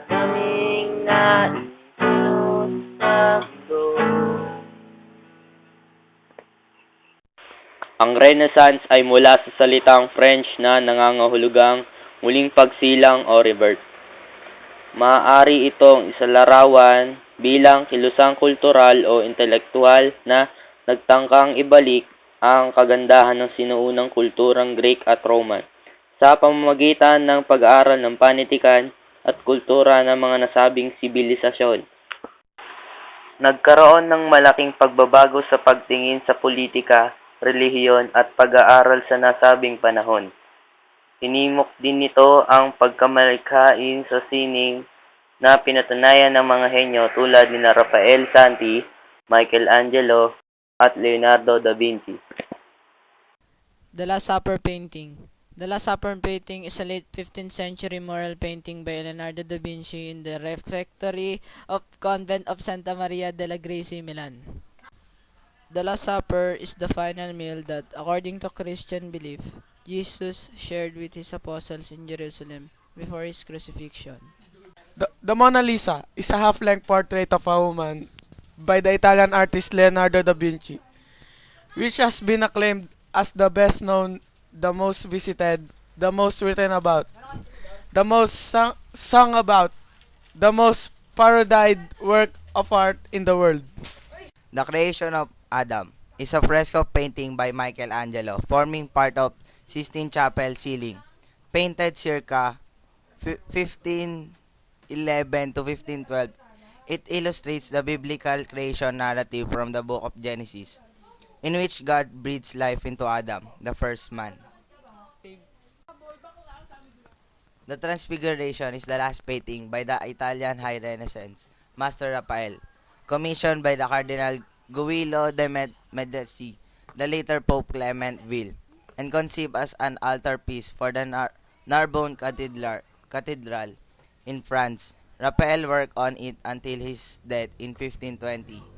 Naming naisunod sa mundo. Ang Renaissance ay mula sa salitang French na nangangahulugang muling pagsilang o rebirth. Maaari itong isalarawan bilang kilusang kultural o intelektual na nagtangkang ibalik ang kagandahan ng sinuunang kulturang Greek at Roman sa pamamagitan ng pag-aaral ng panitikan at kultura ng mga nasabing sibilisasyon. Nagkaroon ng malaking pagbabago sa pagtingin sa politika, relihiyon at pag-aaral sa nasabing panahon. Hinimok din nito ang pagkamalikhain sa sining na pinatunayan ng mga henyo tulad ni Rafael Santi, Michelangelo, at Leonardo da Vinci. The Last Supper painting. The Last Supper painting is a late 15th century mural painting by Leonardo da Vinci in the refectory of Convent of Santa Maria della Grazie, Milan. The Last Supper is the final meal that, according to Christian belief, Jesus shared with his apostles in Jerusalem before his crucifixion. The Mona Lisa is a half-length portrait of a woman by the Italian artist Leonardo da Vinci, which has been acclaimed as the best known, the most visited, the most written about, the most sung about, the most parodied work of art in the world. The Creation of Adam is a fresco painting by Michelangelo forming part of Sistine Chapel ceiling, painted circa 1511 to 1512. It illustrates the biblical creation narrative from the book of Genesis, in which God breathes life into Adam, the first man. The Transfiguration is the last painting by the Italian High Renaissance master Raphael, commissioned by the Cardinal Guido de Medici, the later Pope Clement Ville, and conceived as an altarpiece for the Narbonne Cathedral in France. Raphael worked on it until his death in 1520.